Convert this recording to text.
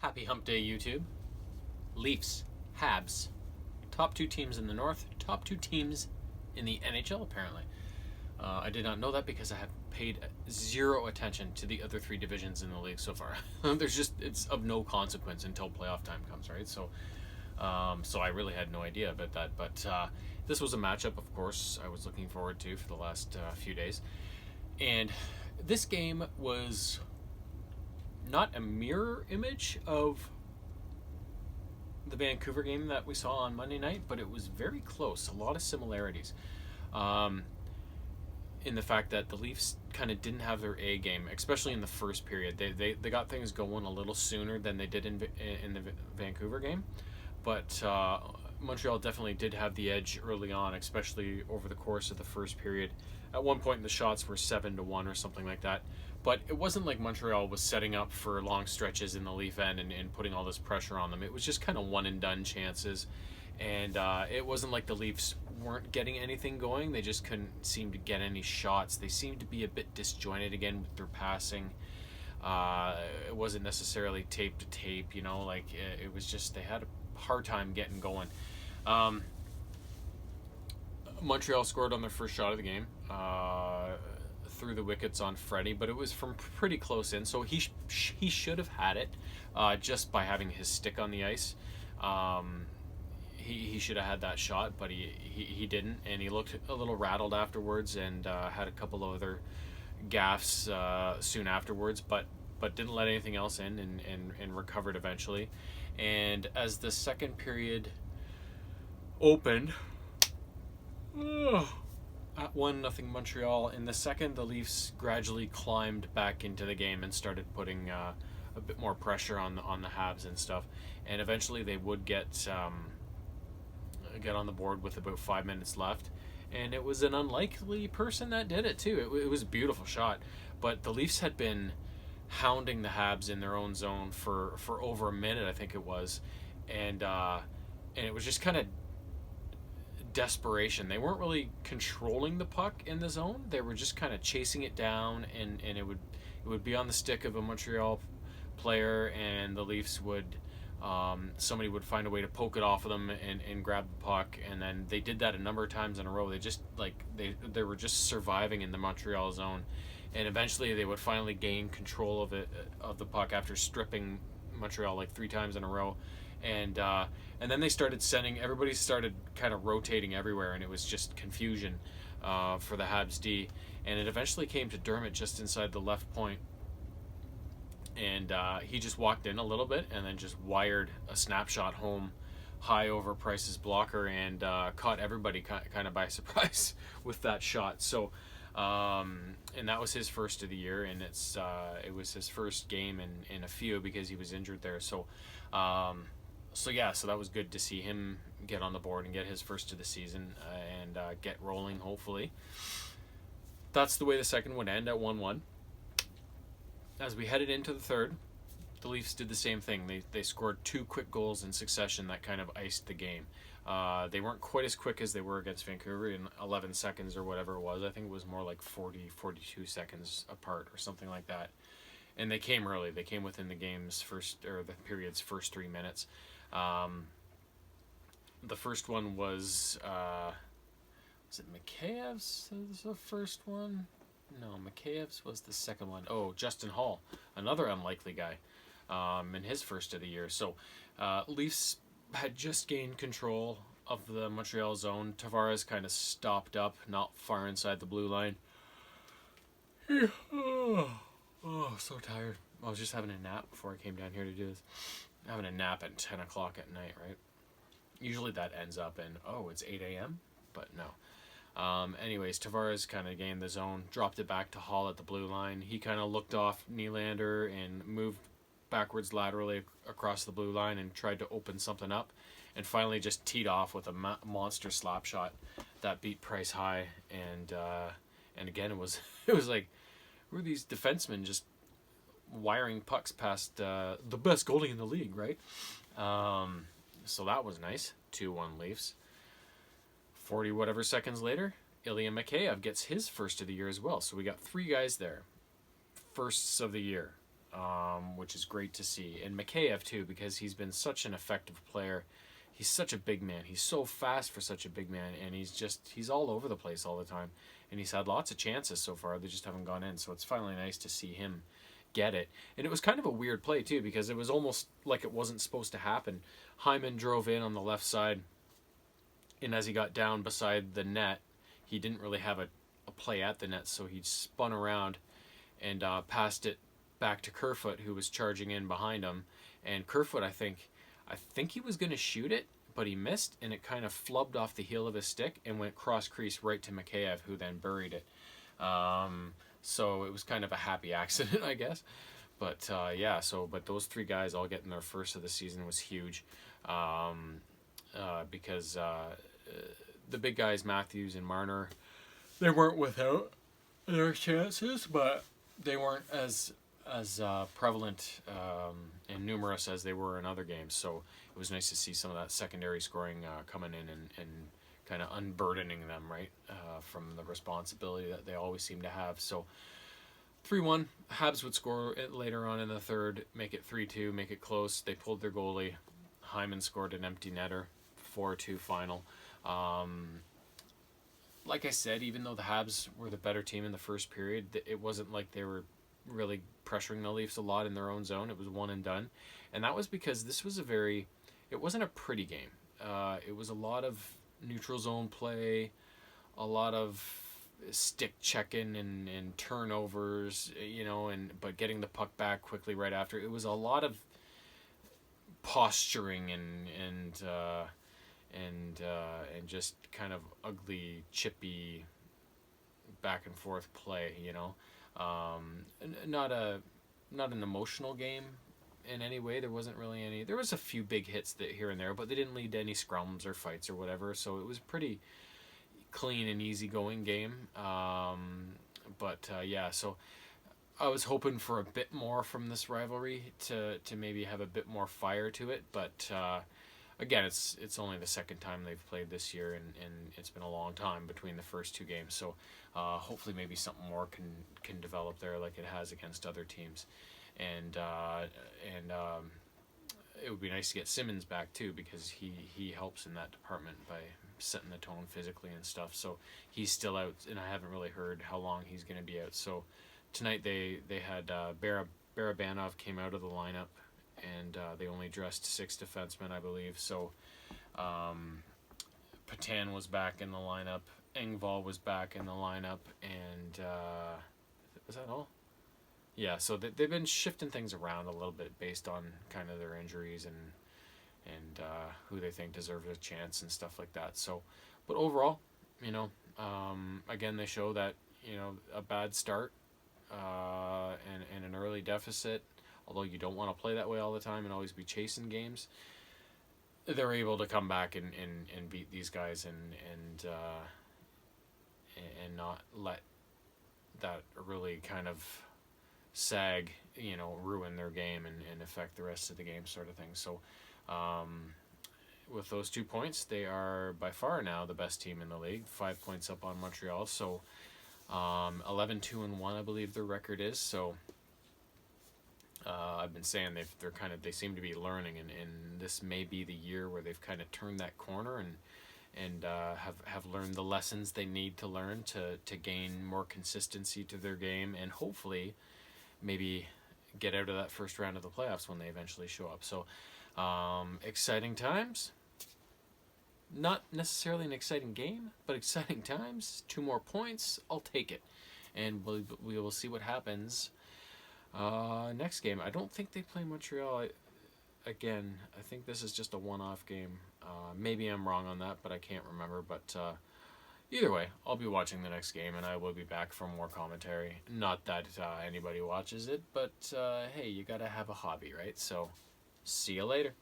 Happy Hump Day, YouTube. Leafs, Habs. Top two teams in the North, top two teams in the NHL, apparently. I did not know that because I have paid zero attention to the other three divisions in the league so far. It's of no consequence until playoff time comes, right? So I really had no idea about that. But this was a matchup, of course, I was looking forward to for the last few days. And this game was not a mirror image of the Vancouver game that we saw on Monday night, but it was very close. A lot of similarities in the fact that the Leafs kind of didn't have their A game, especially in the first period. They got things going a little sooner than they did in the Vancouver game, but Montreal definitely did have the edge early on, especially over the course of the first period. At one point, the shots were 7-1 or something like that. But it wasn't like Montreal was setting up for long stretches in the Leaf end and putting all this pressure on them. It was just kind of one and done chances. And it wasn't like the Leafs weren't getting anything going. They just couldn't seem to get any shots. They seemed to be a bit disjointed again with their passing. It wasn't necessarily tape to tape, like it was just they had a hard time getting going. Montreal scored on their first shot of the game. Through the wickets on Freddie, but it was from pretty close in, so he should have had it just by having his stick on the ice. He should have had that shot, but he didn't, and he looked a little rattled afterwards and had a couple of other gaffes soon afterwards, but didn't let anything else in and recovered eventually. And as the second period opened, at 1-0 Montreal. In the second, the Leafs gradually climbed back into the game and started putting a bit more pressure on the Habs and stuff. And eventually, they would get on the board with about 5 minutes left. And it was an unlikely person that did it too. It was a beautiful shot, but the Leafs had been hounding the Habs in their own zone for over a minute, I think it was, and it was just kind of desperation. They weren't really controlling the puck in the zone. They were just kind of chasing it down, and it would be on the stick of a Montreal player, and the Leafs would somebody would find a way to poke it off of them and grab the puck, and then they did that a number of times in a row. They just they were just surviving in the Montreal zone, and eventually they would finally gain control of the puck after stripping Montreal like 3 times in a row. And then everybody started kind of rotating everywhere, and it was just confusion for the Habs D. And it eventually came to Dermott just inside the left point, and he just walked in a little bit and then just wired a snapshot home high over Price's blocker and caught everybody kind of by surprise with that shot. So, and that was his first of the year, and it was his first game in a few because he was injured there. So that was good to see him get on the board and get his first of the season and get rolling, hopefully. That's the way the second would end, at 1-1. As we headed into the third, the Leafs did the same thing. They scored 2 quick goals in succession that kind of iced the game. They weren't quite as quick as they were against Vancouver in 11 seconds or whatever it was. I think it was more like 42 seconds apart or something like that. And they came early. They came within the period's first 3 minutes. The first one was it Mikheyev's the first one? No, Mikheyev's was the second one. Oh, Justin Hall, another unlikely guy, in his first of the year. So Leafs had just gained control of the Montreal zone. Tavares kind of stopped up, not far inside the blue line. Oh, so tired. I was just having a nap before I came down here to do this. Having a nap at 10 o'clock at night, right? Usually that ends up in, it's 8 a.m., but no. Anyways, Tavares kind of gained the zone, dropped it back to Hall at the blue line. He kind of looked off Nylander and moved backwards laterally across the blue line and tried to open something up, and finally just teed off with a monster slap shot that beat Price high. And again, it was like, who are these defensemen just wiring pucks past the best goalie in the league, right? So that was nice. 2-1 Leafs. 40 whatever seconds later, Ilya Mikheyev gets his first of the year as well. So we got 3 guys there, firsts of the year. which is great to see. And Mikheyev too, because he's been such an effective player. He's such a big man. He's so fast for such a big man, and he's all over the place all the time. And he's had lots of chances so far. They just haven't gone in. So it's finally nice to see him get it. And it was kind of a weird play too, because it was almost like it wasn't supposed to happen. Hyman drove in on the left side, and as he got down beside the net, he didn't really have a play at the net, so he spun around and passed it back to Kerfoot, who was charging in behind him. And Kerfoot, I think he was going to shoot it, but he missed, and it kind of flubbed off the heel of his stick and went cross crease right to Mikheyev, who then buried it. So it was kind of a happy accident, I guess. But yeah, but those three guys all getting their first of the season was huge, because the big guys, Matthews and Marner, they weren't without their chances, but they weren't as prevalent and numerous as they were in other games. So it was nice to see some of that secondary scoring coming in and kind of unburdening them, right, from the responsibility that they always seem to have. So 3-1, Habs would score it later on in the third, make it 3-2, make it close. They pulled their goalie. Hyman scored an empty netter, 4-2 final. Like I said, even though the Habs were the better team in the first period, it wasn't like they were really pressuring the Leafs a lot in their own zone. It was one and done. And that was because this was it wasn't a pretty game. It was a lot of neutral zone play, a lot of stick checking and turnovers, but getting the puck back quickly right after. It was a lot of posturing and just kind of ugly, chippy, back and forth play. Not an emotional game in any way. There wasn't really any. There was a few big hits that here and there, but they didn't lead to any scrums or fights or whatever. So it was pretty clean and easy going game. Yeah, so I was hoping for a bit more from this rivalry to maybe have a bit more fire to it, but again, it's only the second time they've played this year, and it's been a long time between the first two games. So hopefully maybe something more can develop there, like it has against other teams, and it would be nice to get Simmons back too, because he helps in that department by setting the tone physically and stuff. So he's still out, and I haven't really heard how long he's going to be out. So tonight they had Barabanov came out of the lineup, and they only dressed 6 defensemen, I believe. So Patan was back in the lineup, Engvall was back in the lineup, and was that all? Yeah, so they've been shifting things around a little bit based on kind of their injuries and who they think deserves a chance and stuff like that. So, but overall, again, they show that, a bad start and an early deficit, although you don't want to play that way all the time and always be chasing games, they're able to come back and beat these guys and not let that really kind of sag, ruin their game and affect the rest of the game, sort of thing. So with those 2 points, they are by far now the best team in the league, 5 points up on Montreal. So 11-2-1, I believe their record is. So I've been saying they seem to be learning, and this may be the year where they've kind of turned that corner and have learned the lessons they need to learn to gain more consistency to their game, and hopefully maybe get out of that first round of the playoffs when they eventually show up. So exciting times. Not necessarily an exciting game, but exciting times. 2 more points, I'll take it, and we will see what happens next game. I don't think they play Montreal again. I think this is just a one-off game. Maybe I'm wrong on that, but I can't remember. But either way, I'll be watching the next game, and I will be back for more commentary. Not that anybody watches it, but hey, you gotta have a hobby, right? So see you later.